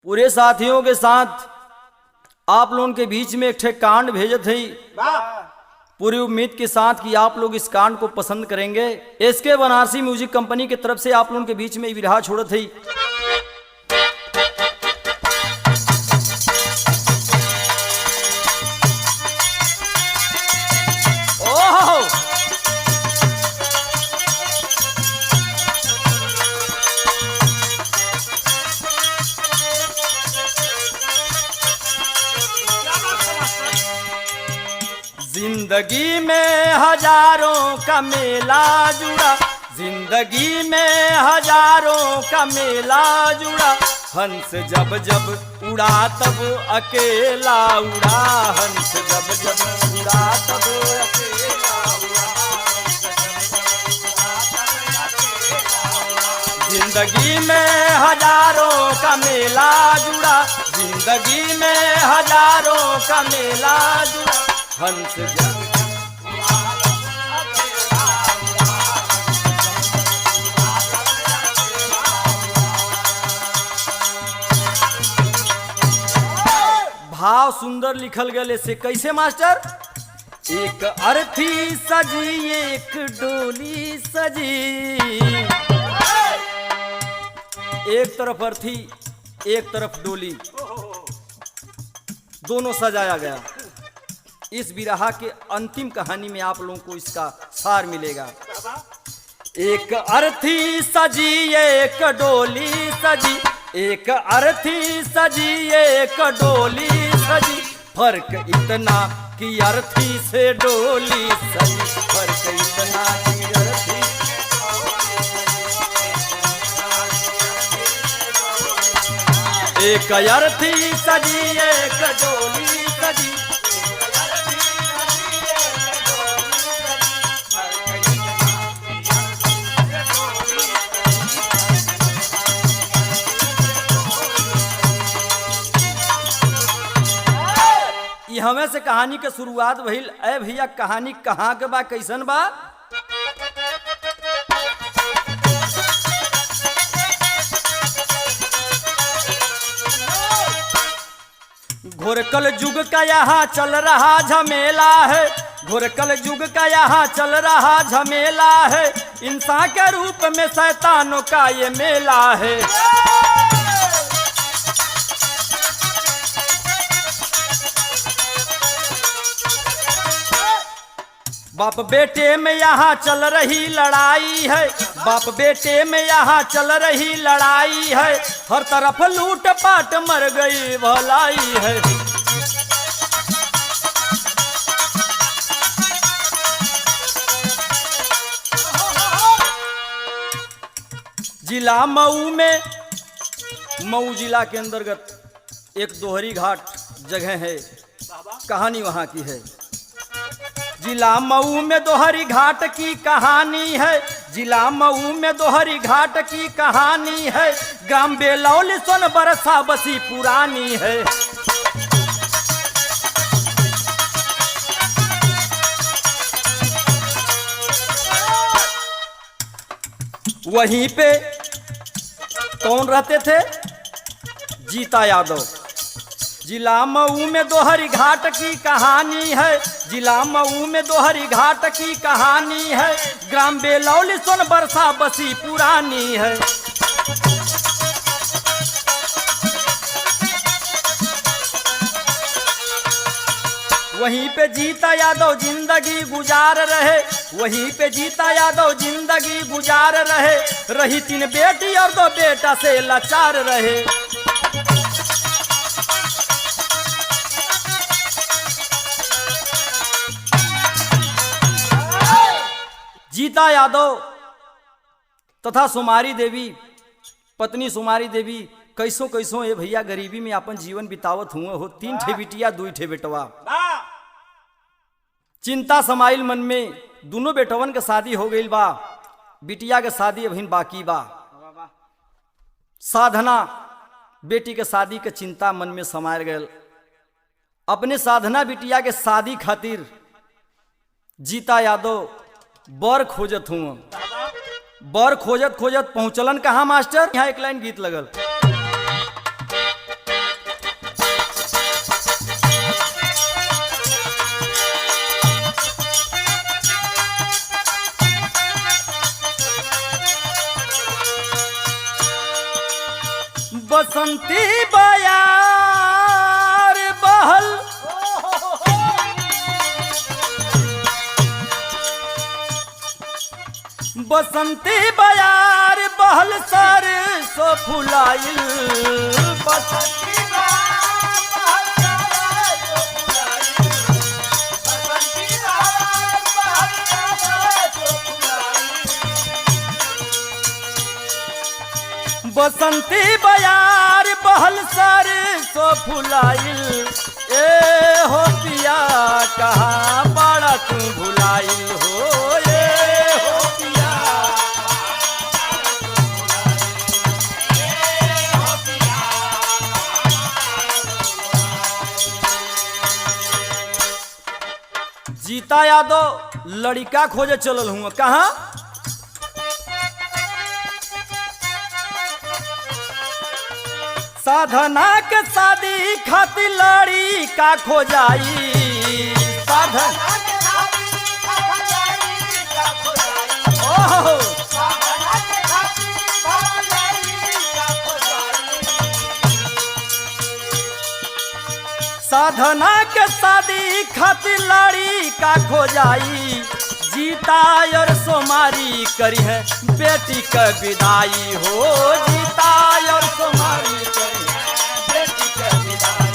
पूरे साथियों के साथ आप लोगों के बीच में एक ठे कांड भेजत है। पूरी उम्मीद के साथ कि आप लोग इस कांड को पसंद करेंगे। एसके बनारसी म्यूजिक कंपनी की तरफ से आप लोगों के बीच में विरहा छोड़त है। जिंदगी में हजारों का मेला जुड़ा, जिंदगी में हजारों का मेला जुड़ा। हंस जब जब उड़ा तब अकेला उड़ा, हंस जब जब उड़ा तब अकेला उड़ा। जिंदगी में हजारों का मेला जुड़ा, जिंदगी में हजारों का मेला जुड़ा। हंस जब भाव सुंदर लिखल गए से कैसे मास्टर। एक अर्थी सजी एक डोली सजी, एक तरफ अर्थी एक तरफ डोली, दोनों सजाया गया। इस विरहा के अंतिम कहानी में आप लोगों को इसका सार मिलेगा। एक अर्थी सजी एक डोली सजी, एक अर्थी सजी एक डोली सजी। फर्क इतना कि अर्थी से डोली सजी, फर्क इतना कि अर्थी। एक अर्थी सजी एक डोली सजी, हमें से कहानी के शुरुआत भइल। ए भैया कहानी कहाँ के बा, कैसन बा। घोरकल युग का यहाँ चल रहा झमेला है, घोरकल युग का यहाँ चल रहा झमेला है। इंसान के रूप में शैतानों का ये मेला है। बाप बेटे में यहाँ चल रही लड़ाई है, बाप बेटे में यहाँ चल रही लड़ाई है। हर तरफ लूट पाट मर गई भलाई है। जिला मऊ में, मऊ जिला के अंतर्गत एक दोहरी घाट जगह है। कहानी वहाँ की है। जिला मऊ में दोहरी घाट की कहानी है, जिला मऊ में दोहरी घाट की कहानी है। ग्राम बेलौली सोन बरसा बसी पुरानी है। वहीं पे कौन रहते थे? जीता यादव। जिला मऊ में दोहरी घाट की कहानी है, जिला मऊ में दोहरी घाट की कहानी है। ग्राम बेलौली सोन बरसा बसी पुरानी है। वहीं पे जीता यादव जिंदगी गुजार रहे, वहीं पे जीता यादव जिंदगी गुजार रहे। रही 3 बेटी और 2 बेटा से लाचार रहे। जीता यादव तथा सुमारी देवी, पत्नी सुमारी देवी कैसो कैसो ये भैया गरीबी में अपन जीवन बितावत हुए हो। 3 ठे बिटिया 2 ठे बेटवा। चिंता समाइल मन में। दोनों बेटवन के शादी हो गई बा, बिटिया के शादी अभी बाकी बा। साधना बेटी के शादी के चिंता मन में समार गए। अपने साधना बिटिया के शादी खातिर जीता यादव बर खोजत हूँ। बर खोजत खोजत पहुंचलन कहाँ मास्टर? यहाँ एक लाइन गीत लगल। बसंती बयार बहल बसंती बयार बहल सर सो फुलाइल बसंती बसंती बयार बहल सर सो फुलाइल ए हो पिया कहाँ बड़ा तू भुलाइल हो ए हो पिया जीता यादव लड़का खोजे चलल हूँ कहाँ साधना के शादी खातिर लड़ी का खो जाई साधना ओहो साधना के शादी खातिर लड़ी का खो जाई जीता और सोमारी करी है बेटी का विदाई हो जीता और सोमारी करी है बेटी का विदाई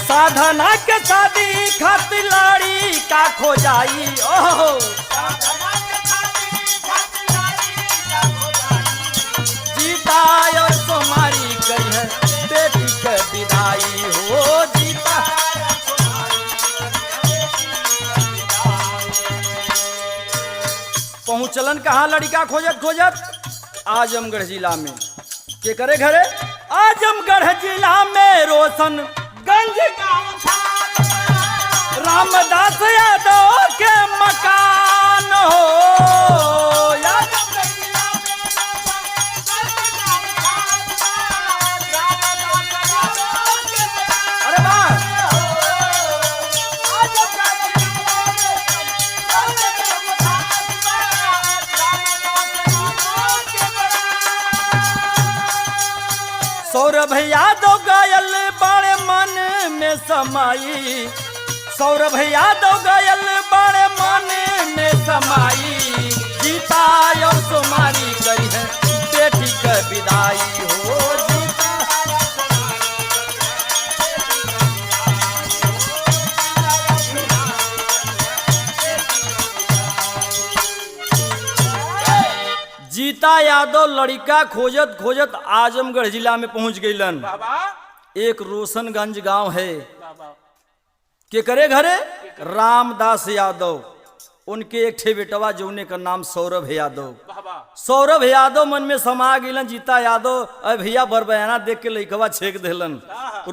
साधना के शादी खातिर लड़ी का खो जाई ओहो जीता और सोमारी करी है बेटी का विदाई हो जीता पहुंचलन कहाँ लड़का खोजत खोजत आजमगढ़ जिला में के करे घरे आजमगढ़ जिला में रोशनगंज रामदास यादव के मकान हो सौरभ यादव गायल बड़े मन में समाई सौरभ यादव गायल बड़े मन में समाई जीता और सोमारी करी है बेटी का विदाई हो जीता जीता यादव लड़का खोजत खोजत आजमगढ़ जिला में पहुंच गईलन एक रोशनगंज गांव है के करे घरे रामदास यादव उनके एक ठे बेटवा जौने का नाम सौरभ यादव मन में समा गईलन जीता यादव अरे भैया बरबयाना देख के लड़कवा छेक देलन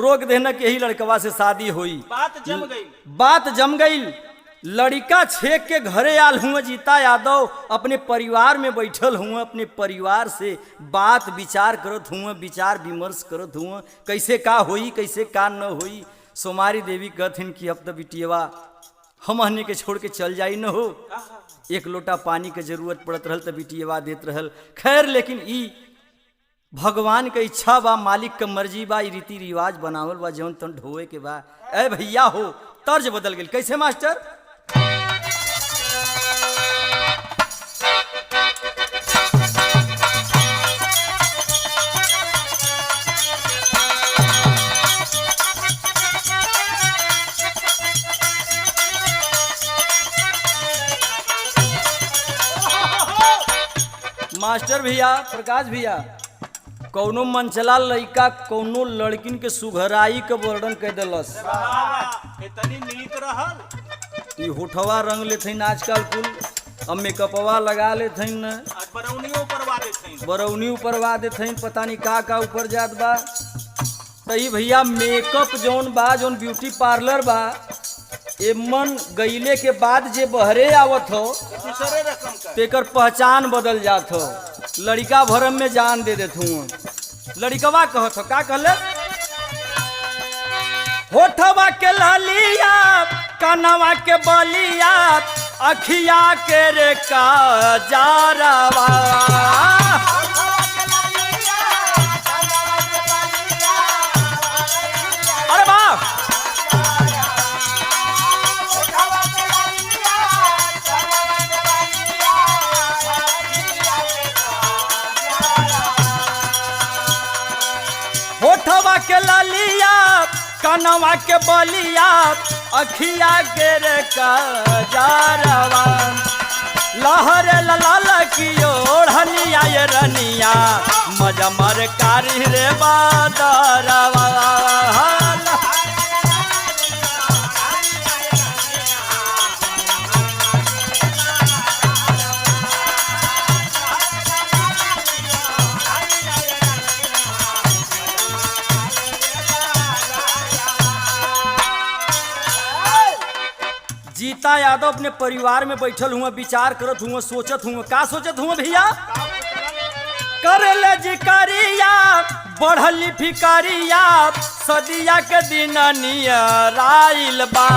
रोक देना कि यही लड़कवा से शादी हुई बात जम गई लड़का छेक के घरे आल हुआ जीता यादव अपने परिवार में बैठल हुआ अपने परिवार से बात विचार करत हुआ विचार विमर्श करत हुआ कैसे का होई कैसे का न होई सोमारी देवी कहथिन कि अब तो बिटियवा हम हने के छोड़ के चल जाई न हो एक लोटा पानी के जरूरत पड़त रहल तो बिटियवा देत रहल खैर लेकिन ई भगवान के इच्छा बा मालिक के मर्जी बा रीति रिवाज बनावल बा जौन तन ढोए के बा ए भैया हो तर्ज बदल गई कैसे मास्टर मास्टर भैया प्रकाश भैया कौनो मनचला लड़का कौनो लड़किन के सुघराई के वर्णन कर दिलस ई होठवा रंग लेथिन आजकल कुल अब मेकअपवा लगा लेथिन न बरौनी ऊपरवा देथिन पता नहीं का ऊपर जात बा तही भैया मेकअप जौन बा जौन ब्यूटी पार्लर बा एमन गईले के बाद जे बहरे आवत हो तेकर पहचान बदल जात हो लड़का भरम में जान दे देत हूँ लड़कवा कहत हो का कहले होठवा के लालिया कनवा के बलिया अखिया के रे का जारवा। अरे बाप होठवा के लालिया कनवा के बलिया अखिया के रे कजरवा। लहरे लाल की ओढ़निया ये रनिया मजमर कारी रे बादरवा। जीता यादव अपने परिवार में बैठल हुआ, विचार करत हुआ, सोचत हुआ। का सोचत हुआ भैया? कर ले जिकरिया बढ़ली फिकरिया सदिया के दिन नियर आइल बा।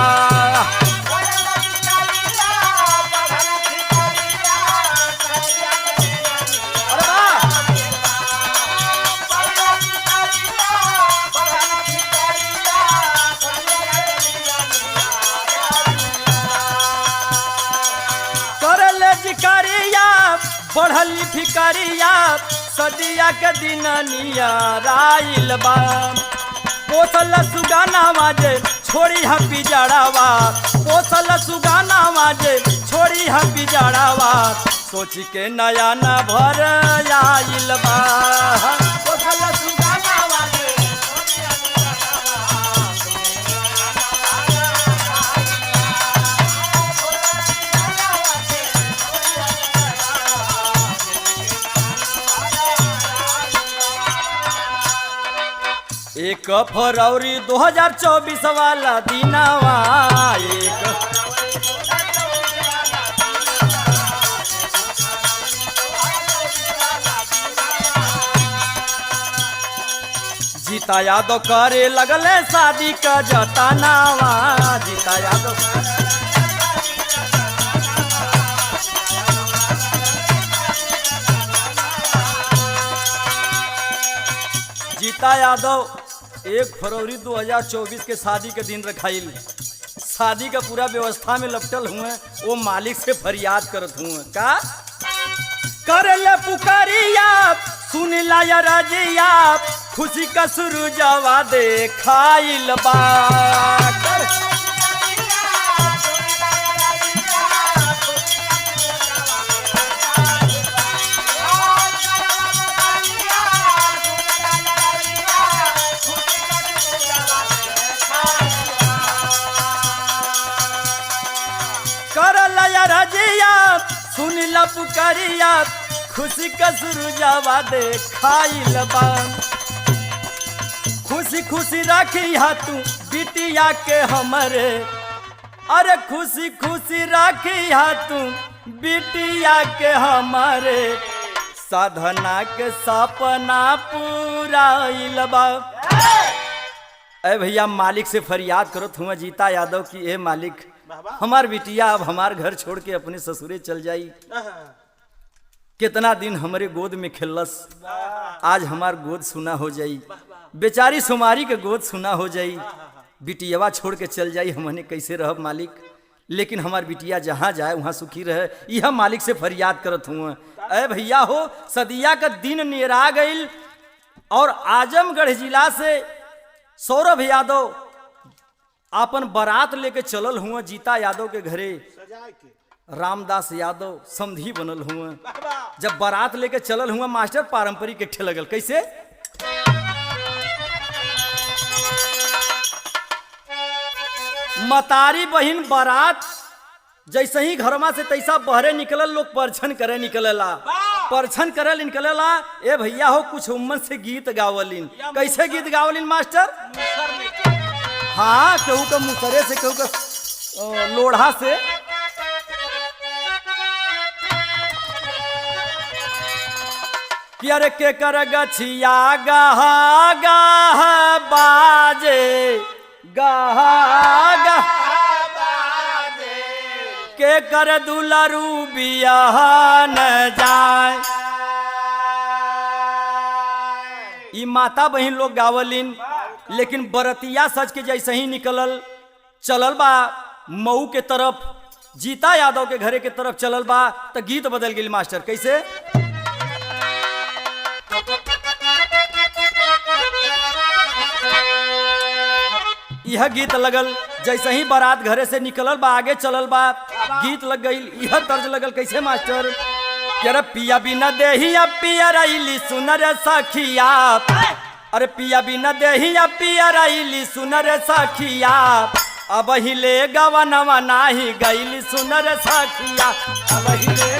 बढ़ली फिकरिया सदिया के दिन नियर आइल बा। पोसल सुगाना माजे छोड़ी हम पिजड़ावा। पोसल सुगाना माजे छोड़ी हम पिजड़ावा। सोच के नया न भर आइल बा। पोसल सुगाना माजे एक फरवरी 2024 वाला दिनवा। एक जीता यादव करे लगले शादी का जतनावा। जीता यादव जीता यादव 1 फरवरी 2024 के शादी के दिन रखाइल। शादी का पूरा व्यवस्था में लपटल हुए, वो मालिक से फरियाद करत हुए। का कर ले पुकारिया सुन ला या रजिया खुशी का सुरुजवा देखाइल बा। सुन ला पुकारिया खुशी का सुरुजवा देखाइल बा। खुशी खुशी राखी हा तू बिटिया के हमरे। अरे खुशी खुशी राखी हा तू बिटिया के हमारे। साधना के सपना पूराइल बा। अरे भैया मालिक से फरियाद करत हुआ जीता यादव की ए मालिक हमार बिटिया अब हमार घर छोड़ के अपने ससुरे चल जाई। कितना दिन हमारे गोद में खेलस, आज हमार गोद सुना हो जाई। बेचारी सुमारी के गोद सुना हो जाई। बिटियावा छोड़ के चल जाई, हमने कैसे रहब मालिक। लेकिन हमार बिटिया जहाँ जाए वहाँ सुखी रहे, यह मालिक से फरियाद करत हुआ। अरे भैया हो सदिया का दिन नेरा गईल और आजमगढ़ जिला से सौरभ यादव आपन बारात लेके चलल हुआ जीता यादव के घरे। रामदास यादव समधी बनल हुआ। जब बारात लेके चलल हुआ मास्टर पारंपरिक एक ठे लगल। कैसे? मतारी बहिन बारात जैसे ही घरमा से तैसा बहरे निकलल लोग परछन करे निकलेला। परछन करे निकलेला ए भैया हो कुछ उम्मन से गीत गावलिन। कैसे गीत गावलिन मास्टर? हाँ केहू का मुसरे से केहू का लोढ़ा से। कि अरे के कर गछिया गहा गहा बाजे गहा गहा बाजे के कर दुलारू बियाह न जाए। ई माता बहन लोग गावलिन, लेकिन बरतिया सज के जैसे ही निकलल चलल बा मऊ के तरफ, जीता यादव के घरे के तरफ चलल बा, तो गीत बदल गई मास्टर। कैसे? यह गीत लगल जैसे ही बारात घरे से निकलल बा, आगे चलल बा, गीत लग गई। यह तर्ज लगल कैसे मास्टर? अरे पिया बिना देही पिया रईली सुनर सखिया, अरे पिया बिना देही पिया रईली सुनर सखिया, अब हिले गवनवा नाही गईली सुनर सखिया, अब हिले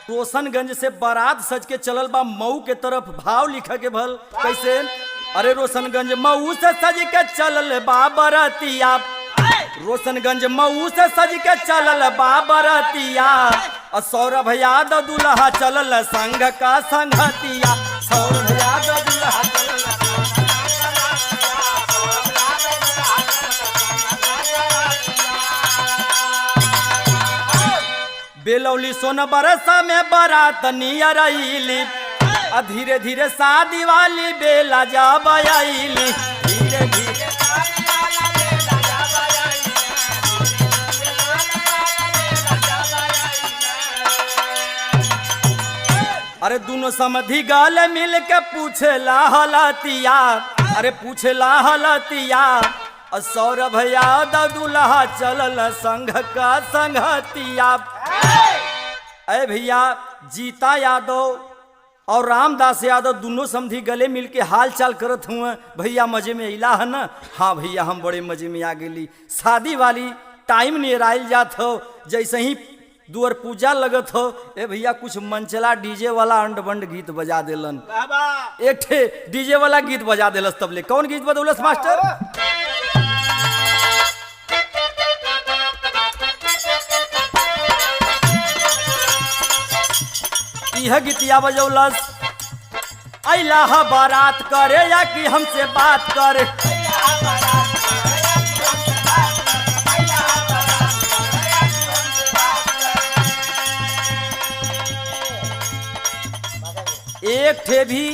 रोशनगंज से बारात सज के चलल बा मऊ के तरफ। भाव लिखा के भल कैसे? अरे रोशनगंज मऊ से सज के चलल बा बरतिया, रोशनगंज मऊ से सज के चलल बा बरतिया, सौरभ यादव दुल्हा चलल संघ का संगतिया, सौरभ यादव दुल्हा चलल। बेलौली सोन बरसा में बारात नियर आईली, धीरे धीरे शादी वाली बेला जब आईली, धीरे धीरे अरे दोनों समधि गल मिल के पूछेला हलतिया, अरे पूछेला हलतिया, सौरभ यादव दुल्हा चलल संघ का संगतिया। अरे भैया जीता यादव और रामदास यादव दोनों समधी गले मिल के हाल चाल करत हुए। भैया मजे में इला है ना? हाँ भैया हम बड़े मजे में आ गेली। शादी वाली टाइम निराइल जात हो, जैसे ही दुआर पूजा लगत हो, ए भैया कुछ मंचला डीजे वाला अंड बंड गीत बजा देलन, एक ठे डीजे वाला गीत बजा देलस। तबले कौन गीत बदौलस मास्टर? यह गीतिया बजौलस, अइला हा बारात करे या कि हमसे बात करे, एक ठे भी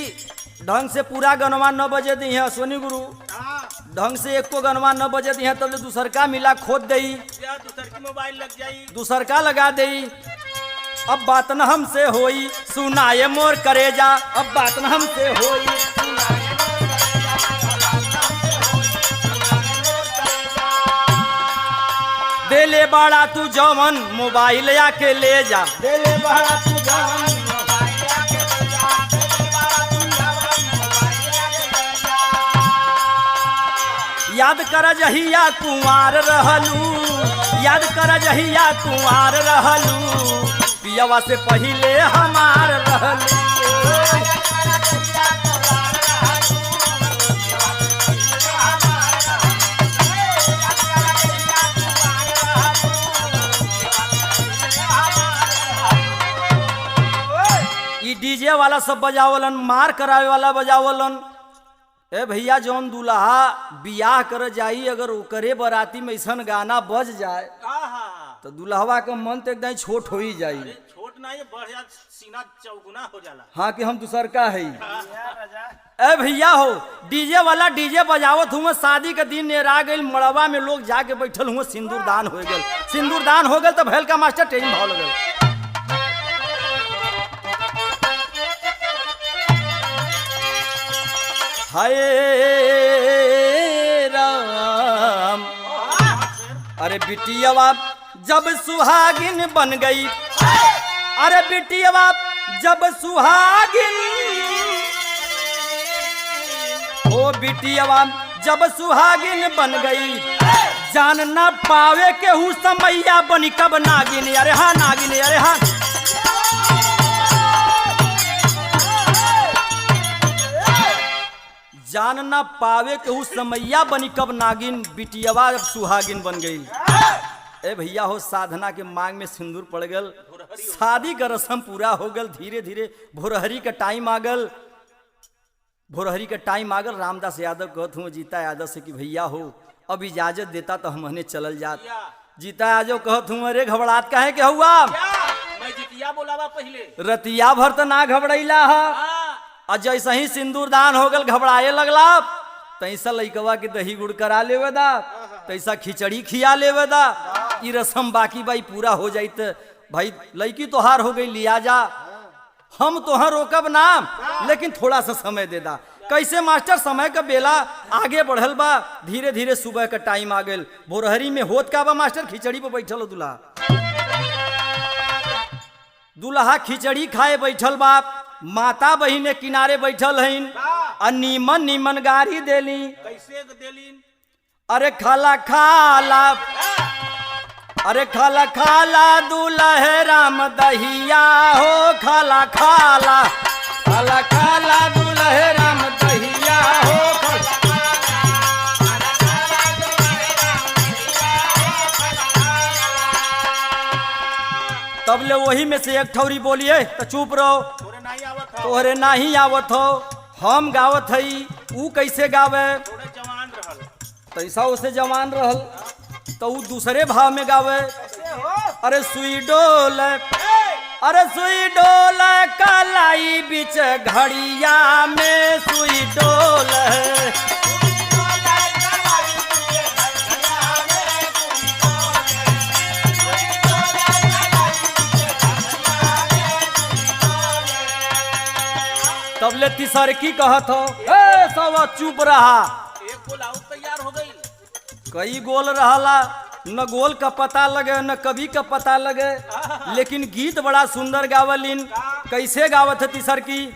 ढंग से पूरा गनवा न बजे दी है सोनी गुरु, ढंग से एक को गनवा न बजे दी है, तब तो दूसर का मिला खोद दई, दूसर की मोबाइल लग जाई, दूसर का लगा दई। अब बात न हमसे होई सुनाए मोर करेजा, अब बात न हमसे होई दे ले बाड़ा तू जवन मोबाइल आके ले जा, दे ले बाड़ा तू जवन याद कर जहिया कुंवार रहलू, याद कर जहिया कुंवार रहलू, पियवा से पहिले हमार रहलू। ई डीजे वाला सब बजावलन, मार करावे वाला बजावलन। ए भैया जौन दुल्हा बियाह कर जाई, अगर ओकरे बराती में ऐसा गाना बज जाए तो दुल्हवा का मन तो एकदम छोट हो ही जाई, छोट नहीं बढ़िया सीना चौगुना हो जाला। हाँ कि हम दूसर का है। ए भैया हो डीजे वाला डीजे बजावत हुआ, शादी के दिन नेरा गई, मड़वा में लोग जाके बैठल हुआ, सिंदूर दान हो गल, सिंदूर दान हो गल तो भैल का मास्टर ट्रेन भाव लगल। हाय राम, अरे बिटियावा जब सुहागिन बन गई, अरे बिटियावा जब सुहागिन, ओ बिटियावा जब सुहागिन बन गई, जान न पावे के हूँ समैया बनी कब नागिन, अरे हाँ नागिन, अरे हाँ। जान न पावे के हूँ समैया बनी कब नागिन, बिटियावा जब सुहागिन बन गई। ए भैया हो साधना के मांग में सिंदूर पड़ गल, शादी का रस्म पूरा हो गल। धीरे धीरे भोरहरी का टाइम आ गल। भोरहरी का टाइम आ गल। रामदास यादव कहत हूँ जीता यादव से कि भैया हो अब इजाजत देता तो हमने चलल जात। जीता यादव कहत हूँ अरे घबरात काहे के हुआ? मैं जितिया बोलावा पहले रतिया भर तो ना घबराइला है। और जैसे ही सिंदूर दान हो गल घबराए लगला। तैसा लइकवा के दही गुड़ करा लेवे दा, तैसा खिचड़ी खिया लेवे दा। ई रस्म बाकी भाई पूरा हो जाई तो भाई लड़की तोहार हो गई लिया जा। हम तोहर रोकब ना लेकिन थोड़ा सा समय दे दा। कैसे मास्टर? समय का बेला आगे बढ़ल बा। धीरे धीरे सुबह का टाइम आ गल। भोरहरी में होत का बा मास्टर? खिचड़ी पे बैठल हो दूल्हा। दूल्हा खिचड़ी खाए बैठल बा। माता बहिने किनारे बैठल हईन। नीमन नीमन गाड़ी देली। कैसे देलीन? अरे खाला खाला, अरे खाला खाला दूल्हे राम दहिया हो। खाला खाला, खाला खाला दूल्हे राम दहिया हो। तब ले वही में से एक ठौरी बोलिए तो चुप रहो। तोरे नहीं आवत हो? तोहरे नहीं आवत हो, हम गावत हई। ऊ कैसे गावे? थोड़े जवान रहल। तैसा उसे जवान रहल तो ऊ दूसरे भाव में गावे। अरे सुई डोल, अरे सुई डोल कलाई बिच घड़िया में सुई डोल। तब ले तीसर की कहत हो? ए सवा चुप रहा। एक गोल आउट तैयार हो गई। कई गोल रहला, न गोल का पता लगे न कवि का पता लगे। लेकिन गीत बड़ा सुंदर गावलिन। कैसे गावत है तीसर की?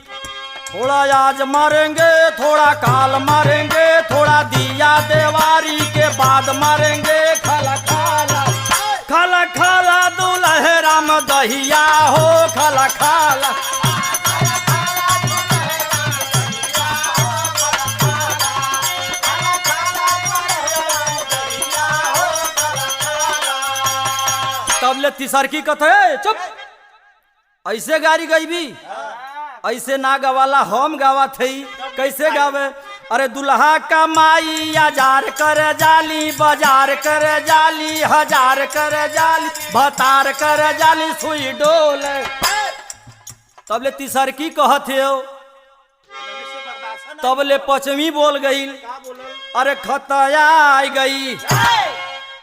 थोड़ा आज मारेंगे, थोड़ा काल मारेंगे, थोड़ा दिया देवारी के बाद मारेंगे। खाला खाला, खाला खाला दूल्हे राम दहिया हो। खाला खाला, तब ले तीसर की कथे चुप। ऐसे गाड़ी गई भी ऐसे ना गवाला, हम गावा थई। कैसे गावे? अरे दुल्हा का माई हजार कर जाली, बाजार कर जाली, हजार कर जाली, भतार कर जाली सुई डोल। तब ले तीसर की कहत हो? तब ले पचमी बोल गई। अरे खतया आई गई,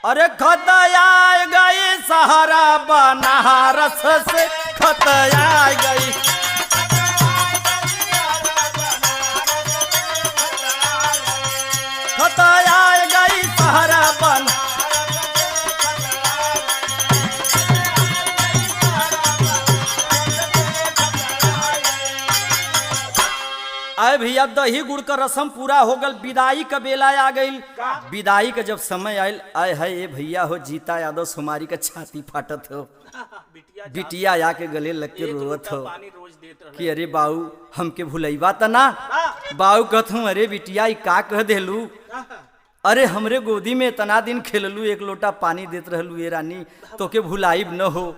अरे खतया गई सहारा बनारस से। खतया गई, खतया गई सहारा बन। आए भैया दही गुड़ का रस्म पूरा हो गल। विदाई का बेला आ गई। विदाई का जब समय आयल, आए है ये भैया हो जीता यादव सुमारी का छाती फाटत हो। बिटिया आके गले लग के रोवत हो कि अरे बाऊ हमके भुलैबा त ना। बाऊ कहत हूँ अरे बिटिया का कह देलू? अरे हमरे गोदी में इतना दिन खेललू, एक लोटा पानी देत रहलू ये रानी, तो के भुलाइब न हो।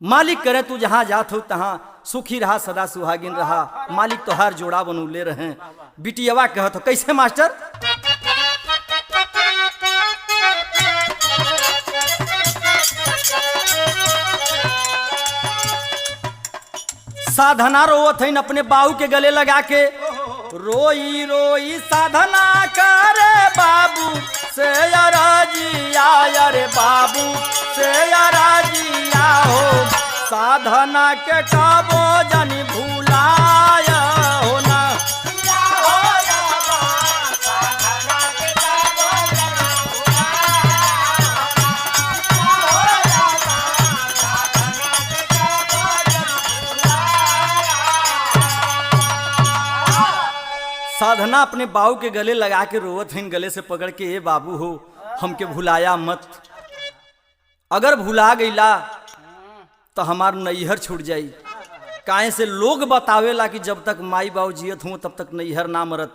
मालिक करे तू जहाँ जात हो तहाँ सुखी रहा, सदा सुहागिन रहा। मालिक तोहार जोड़ा बनौले रहे। बिटियावा कहत हो कैसे मास्टर? साधना रोवत है अपने बाऊ के गले लगा के। रोई रोई साधना करे बाबू से राजिया, अरे बाबू से राजिया हो। साधना के काबो जनी भूलाया हो ना। साधना अपने बाऊ के गले लगा के रोवत है, गले से पकड़ के, ए बाबू हो हमके भुलाया मत। अगर भुला गईला तो हमार नैहर छूट जाई। काहे से लोग बतावेला कि जब तक माई बाऊ जियत हूँ तब तक नैहर ना मरत।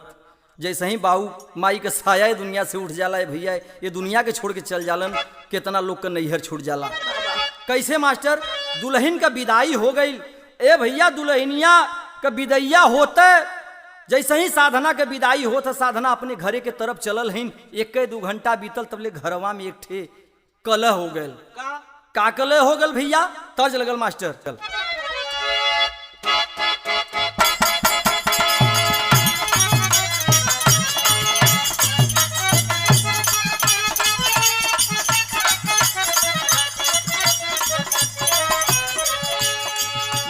जैसे ही बाऊ माई के साया दुनिया से उठ जाला है भैया, ये दुनिया के छोड़ के चल जालन, कितना लोग का नैहर छूट जाला। कैसे मास्टर? दुल्हन का विदाई हो गई। ए भैया, दुल्हनिया का विदैया होते जैसे ही साधना के विदाई होता, साधना अपने घरे के तरफ चलल हन। 1-2 घंटा बीतल, तबले घरवा में एक ठे कलह हो गल। का कलह हो गल भैया? तर्ज लगल मास्टर। चल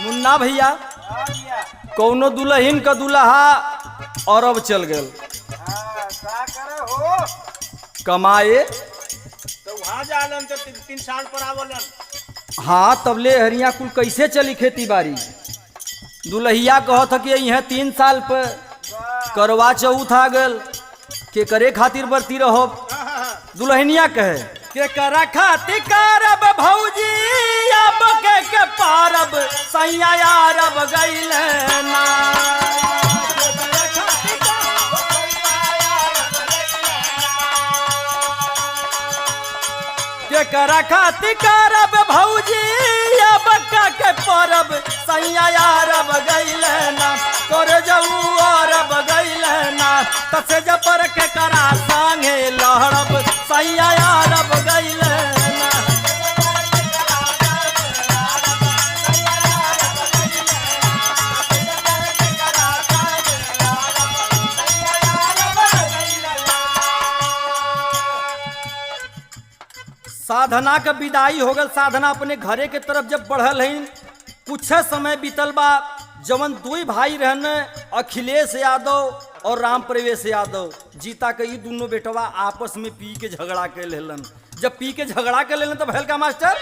मुन्ना भैया, कौनो दुल्हन का दुल्हा अरब चल गल कमाए, तो वहाँ जालन तो 3 साल पर आवलन। हाँ तबले हरिया कुल कैसे चली खेती बाड़ी? दुल्हिया कहत कि यह 3 साल पर करवा चौथ आ गल, के करे खातिर बरती रहो। दुल्हनिया कहे के करा खातिर करब भौजी, अब के पारब सैया यारब गइल ना। के करा खातिर करब भौजी, अब के पारब सैया यारब गइल ना। कर जाऊ अरब गइल ना, तसे जपर के करा संगे लहरब सैया यारब गइल ना। साधना का विदाई हो गल। साधना अपने घरे के तरफ जब बढ़ल है, कुछ समय बीतल बा। जवन 2 भाई रहन, अखिलेश यादव और राम प्रवेश यादव, जीता के ये दोनों बेटवा आपस में पी के झगड़ा के लेलन। जब पी के झगड़ा के लेलन तब भैल का मास्टर?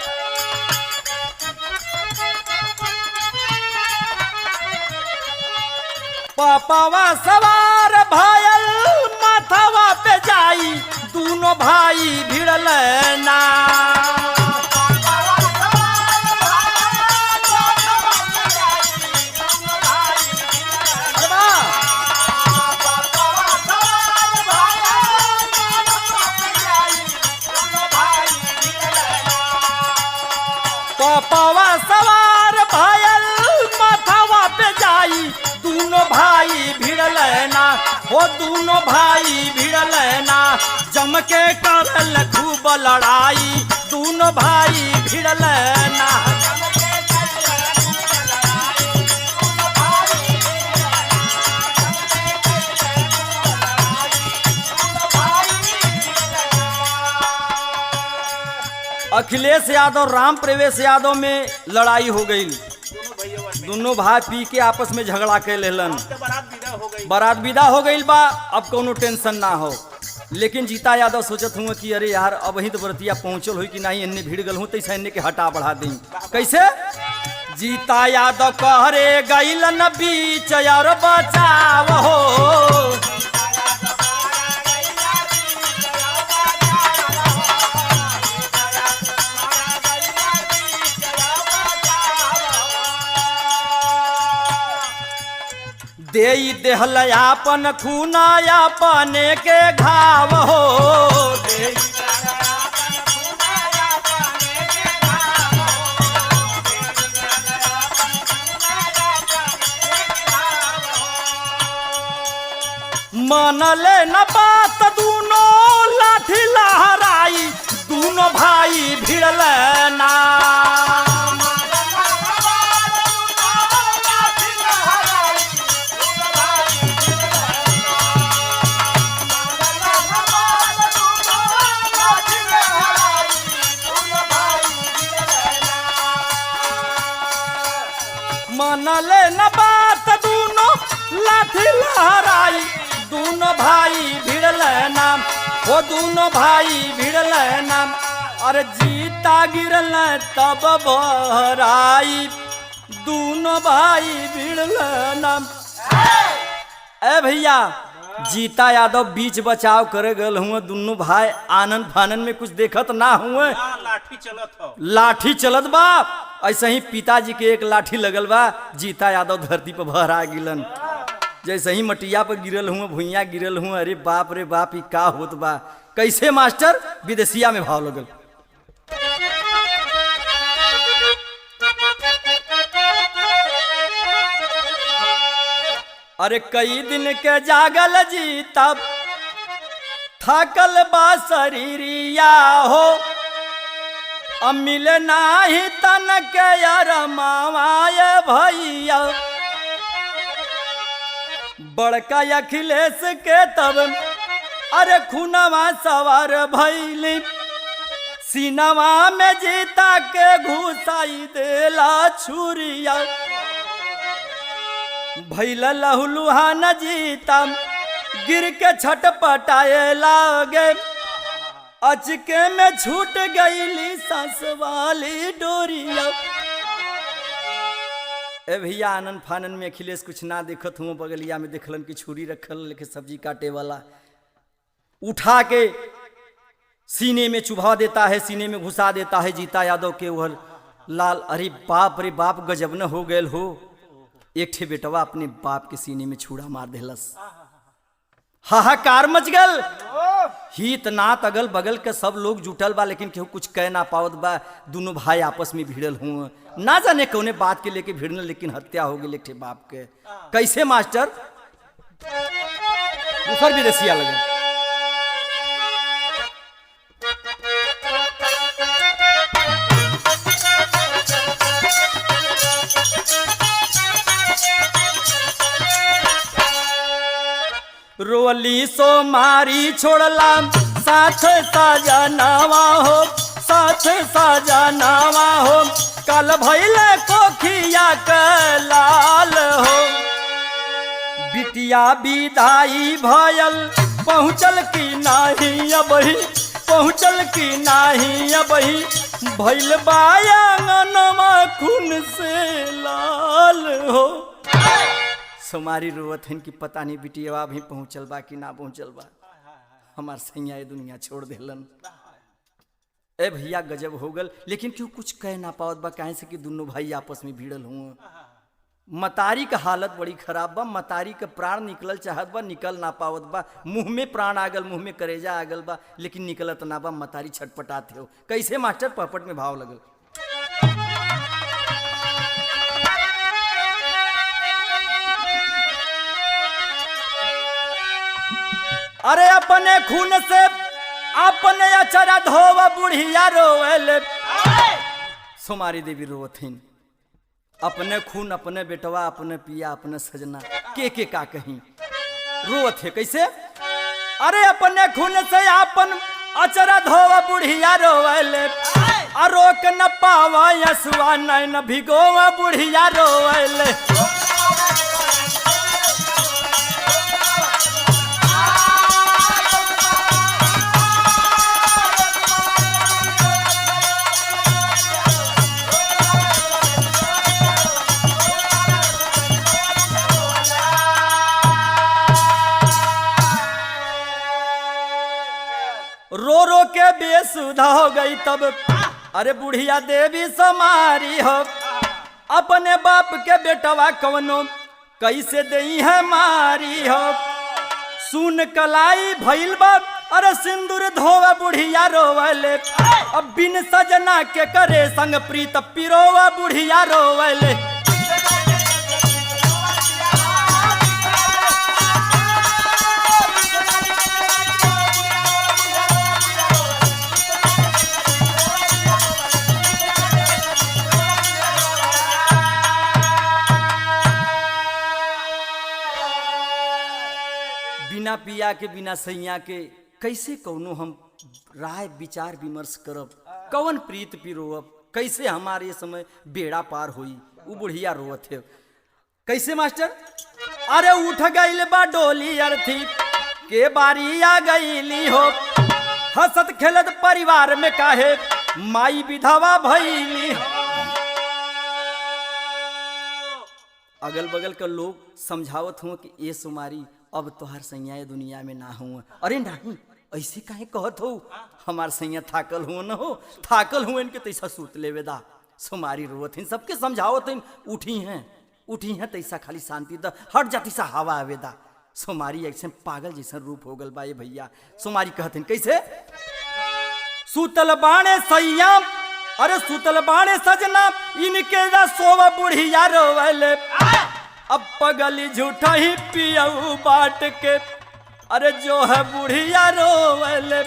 पापावा सवार भायल माथावा पे जाई, दोनों भाई भिड़ल ना। पापावा सवार भायल माथावा पे जाई, दोनों भाई भिड़ल ना। हो दोनों भाई भिड़ल ना, जम के करल खूब लड़ाई, दोनों भाई भिड़ल ना। अखिलेश यादव राम प्रवेश यादव में लड़ाई हो गई। दोनों भाई पी के आपस में झगड़ा के लेलन। बारात विदा हो गई बा, अब कोनो टेंशन ना हो। लेकिन जीता यादव सोचत हूँ कि अरे यार अब वही तो बरतिया पहुंचल हुई कि नहीं, इन्ने भीड़ गल हूँ तो इन्ने के हटा बढ़ा दी। कैसे? जीता यादव कहरे गइलन बीच और बचाव हो। देई देहल आपन खूना अपने के घाव हो। मनले न बात दोनों लाठी लहराई, दोनों भाई भिड़ल ना। मनले न बात दोनों लाठी लहराई, दोनों भाई भिड़ल नाम। हो दोनों भाई भिड़ल नाम। अरे जीता गिरल तब बहराई, दोनों भाई भिड़ल नाम। ए भैया, जीता यादव बीच बचाव करे गल हुए, दोनों भाई आनंद फानन में कुछ देखत ना हुए। लाठी चलत बा। ऐसे ही पिताजी के एक लाठी लगल बा, जीता यादव धरती पर भरा गिलन। जैसे ही मटिया पर गिरल हुआ, भुइया गिरल हुआ। अरे बाप रे बाप, ई का होत बा? कैसे मास्टर? विदेशिया में भाव लगल। अरे कई दिन के जागल जी तब थकल बा शरीरिया हो, अब मिले नाही तन के यार मावाए भैया। बड़का अखिलेश के तब अरे खुनवा सवार भैली, सीनवा में जीता के घुसाई देला छुरिया। भैला लहुलुहान जीता गिर के छटपटाए लागे, अचके में छूट गईली सांस वाली डोरिया। ए भैया आनन फानन में अखिलेश कुछ ना देखत हूँ, बगलिया में देखलन की छुरी रखल लेके सब्जी काटे वाला, उठा के सीने में चुभा देता है, सीने में घुसा देता है जीता यादव के वह लाल। अरे बाप गजब न हो गए हो। एक ठे बेटवा अपने बाप के सीने में छुरा मार देलस, हाहाकार मच गल। हित नात अगल बगल के सब लोग जुटल बा, लेकिन केहू कुछ कह ना पावत बा। दोनों भाई आपस में भिड़ल हुए, ना जाने कौने बात के लेके भिड़ल, लेकिन हत्या हो गई एक ठे बाप के। कैसे मास्टर? दूसर विदेशिया लगे। रोली सो मारी छोड़ला साथ साजनावा हो, साथ साजनावा हो, कल भैले कोखिया के लाल हो। बिटिया विदाई भयल पहुँचल की नाही अबही, पहुँचल की नाही अबही, भैल बायांगनमा खून से लाल हो। सोमारी रोवत हन कि पता नहीं बिटिया भी पहुँचल बा कि ना पहुँचल बा, हमार सैया ये दुनिया छोड़ देलन। ए भैया गजब हो गल, लेकिन क्यों कुछ कह ना पावत बा, काहे से कि दोनों भाई आपस में भिड़ल हुए। मतारी का हालत बड़ी खराब बा, मतारी का प्राण निकलल चाहत बा, निकल ना पावत बा। मुंह में प्राण आगल, मुंह में करेजा आगल बा, लेकिन निकलत ना बा। मतारी छटपटाते हो। कैसे मास्टर? पपट में भाव लगल। अरे अपने खून से अपने अचरा धोव बुढ़िया रोवल। सोमारी देवी रोवथिन, अपने खून, अपने बेटवा, अपने पिया, अपने सजना, के का कहीं रोवत है। कैसे? अरे अपने खून से अपन अचरा धोव बुढ़िया रोवल, रोक न पावा यसुआ नैन भिगोवा बुढ़िया रोवल। रो रो के बेसुधा हो गई तब अरे बुढ़िया देवी समारी हो। अपने बाप के बेटवा कवनो कैसे दई है मारी हो। सुन कलाई भइल बा अरे सिंदूर धोवा बुढ़िया रोवले। अब बिन सजना के करे संग प्रीत पिरोवा बुढ़िया रोवले। बिना पिया के बिना सैया के कैसे कौनो हम राय विचार विमर्श करब, कौन प्रीत पिरोब, कैसे हमारे समय बेड़ा पार होई। वो बुढ़िया रोवत है। कैसे मास्टर? अरे उठ गईल बा डोली अर्थी के बारी आ गईली हो। हंसत खेलत परिवार में काहे माई विधवा भईली। अगल बगल के लोग समझावत हुआ कि ये सुमारी अब तोहार सैया दुनिया में ना हुआ। अरे नहीं ऐसे काहे कहत हो, हमार सैया थाकल हुआ न हो, थाकल हुए इनके तैसा सूत लेवेदा। सुमारी रोवत हैं, सबके समझावत हैं, उठी हैं तैसा खाली शांति द हट जाती सा हवा आवेदा। सुमारी ऐसे पागल जैसा रूप हो गल बा ये भैया। सुमारी कहते हैं कैसे? सूतल बाणे सैया अरे सूतल बाणे सजना इनके सोवा बुढ़िया रोवले। अब पगली झूठा ही पियऊ बाट के, अरे जो है बुढ़िया रोवले।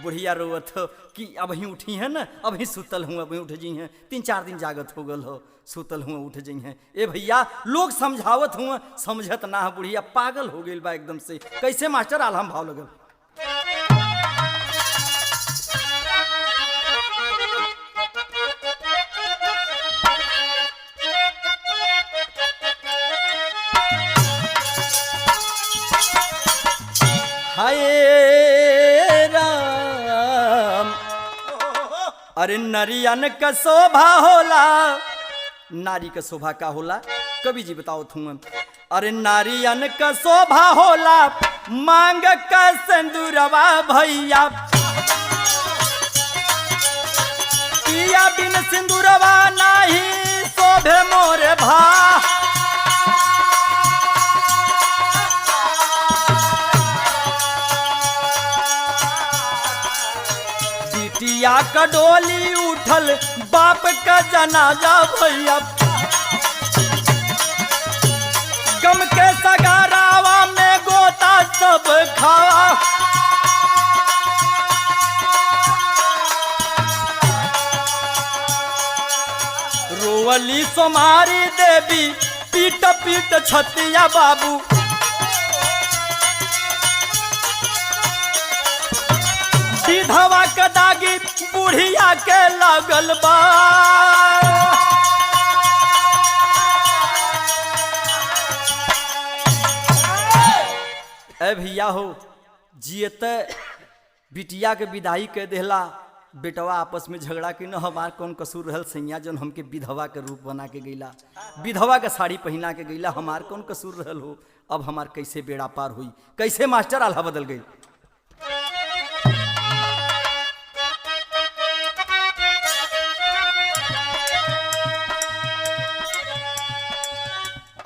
बुढ़िया रोवत हो कि अब ही उठी है ना, अब ही सुतल हूँ, अब ही उठ जी हैं, 3-4 दिन जागत हो गल हो, सुतल हूँ उठ जी हैं। ए भैया लोग समझावत हुआ, समझत ना है, बुढ़िया पागल हो गई बा एकदम से। कैसे मास्टर आलम भाव लगल। हाय राम, अरे नरियन का शोभा होला, नारी का शोभा का होला कवि जी बताओ तुम। अरे नारियन का शोभा होला, मांग का सिंदूरवा भैया, पिया बिन सिंदूरवा नाही शोभे मोरे भा। बिटिया का डोली उठल, बाप का जनाजा भैया, गम के सगारावा में गोता सब खावा। रोवली सोमारी देवी, पीट पीट छतिया बाबू, विधवा के दागी बुढ़िया के लगल बा। ए भैया हो, जियत बिटिया के विदाई कह देला, बेटवा आपस में झगड़ा कि न हमार कौन कसूर रहल, सैया जन हमके विधवा के रूप बना के गईला, विधवा के साड़ी पहना के गईला, हमार कौन कसूर रहल हो। अब हमार कैसे बेड़ा पार हुई, कैसे मास्टर आल्हा बदल गई।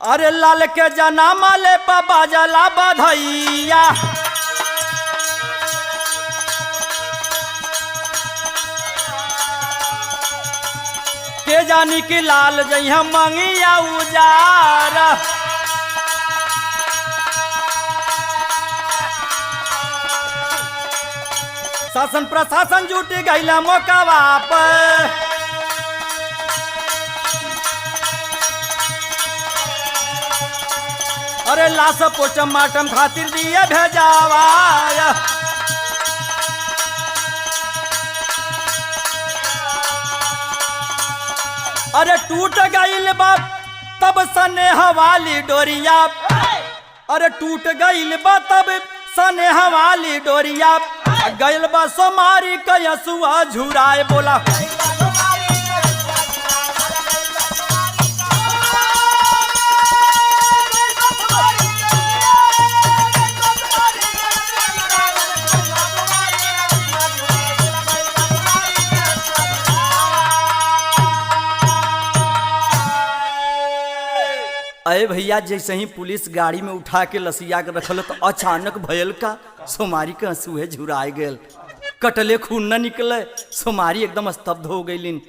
अरे लाल के जनामा ले बाबा जला बधैया, के जानी कि लाल जइहा मंगिया उजारा। शासन प्रशासन जुटी गईला मोकावा पर, अरे लाश पोस्टमार्टम खातिर दिए भेजावा। अरे टूट गईल बा तब स्नेह वाली डोरिया, अरे टूट गईल बा तब स्नेह वाली डोरिया, गईल बा सोमारी कयसुआ झुराए। बोला अरे भैया जैसे ही पुलिस गाड़ी में उठा के लसिया के रखल तो अचानक भयल का सोमारी के आंसुए झुराए गए, कटले खून न निकले, सोमारी एकदम स्तब्ध हो गईलिन।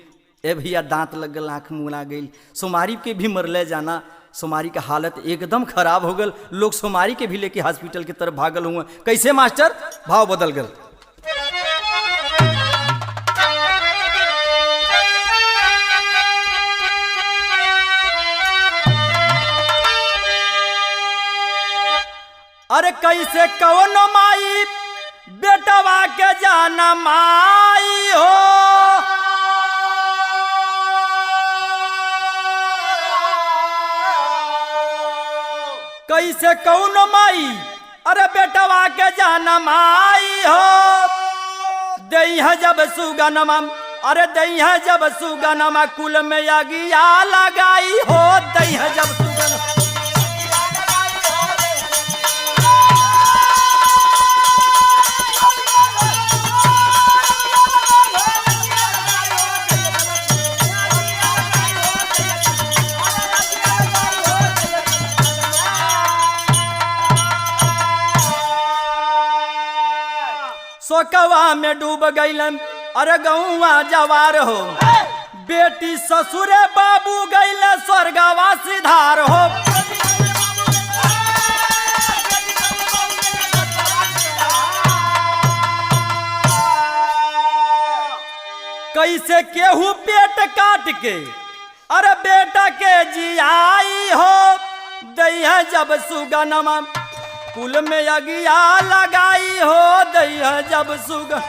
ए भैया दांत लग गल, आँख मुला गई, सोमारी के भी मरले जाना। सोमारी का हालत एकदम खराब हो गल, लोग सोमारी के भी लेके हॉस्पिटल की तरफ भागल हुए। कैसे मास्टर भाव बदल गल। अरे कैसे कौनो माई बेटवा के जाना माई हो, कैसे कौनो माई अरे बेटवा के जाना माई हो। दइहा जब सुगनमा, अरे दइहा जब सुगनमा कुल में अगिया लगाई हो। दइहा जब सुगनमा शोकवा में डूब गईलन, अरे गौवा जवार हो। बेटी ससुरे बाबू गईले स्वर्गवासी धार हो। कैसे केहू पेट काट के अरे बेटा के जियाई हो। दैया जब सुगनमा कुल में अगिया लगाई हो। दैया जब सुगन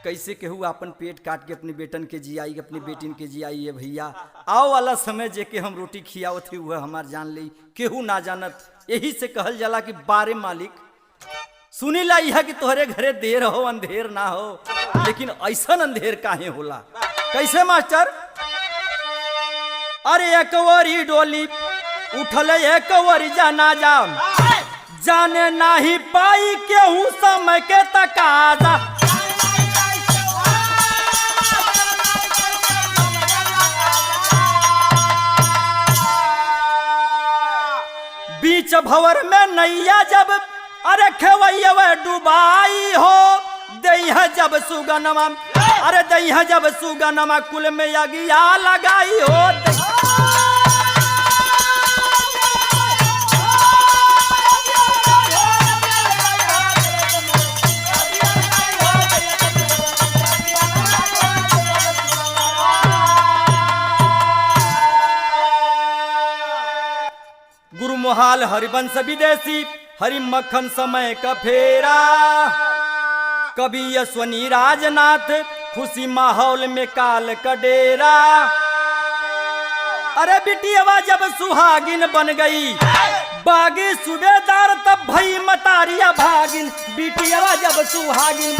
कैसे केहू अपन पेट काट के अपने बेटन के जियाई अपनी बेटिन के जियाई है भैया। आओ वाला समय जे के हम रोटी खियावत थी वह हमार जान ली केहू ना जानत। यही से कहल जाला कि बारे मालिक सुनी ला यह कि तोहरे घरे देर हो अंधेर ना हो, लेकिन ऐसा अंधेर काहे होला। कैसे मास्टर? अरे एक वरी डोली उठल एक वरी जनाजा जाने नाही पाई केहू समय के तकाजा। बीच भंवर में नैया जब अरे खेवैया डुबाई हो। दैया जब सुगनमा अरे दैया जब सुगनमा कुल में अगिया लगाई हो। गुरु मोहाल हरिवंश विदेशी हरि मक्खन समय का फेरा। कभी यशवनी राजनाथ खुशी माहौल में काल का डेरा। अरे बिटियावा जब सुहागिन बन गई बागी सूबेदार तब भई मतारिया भागिन। बिटियावा जब सुहागिन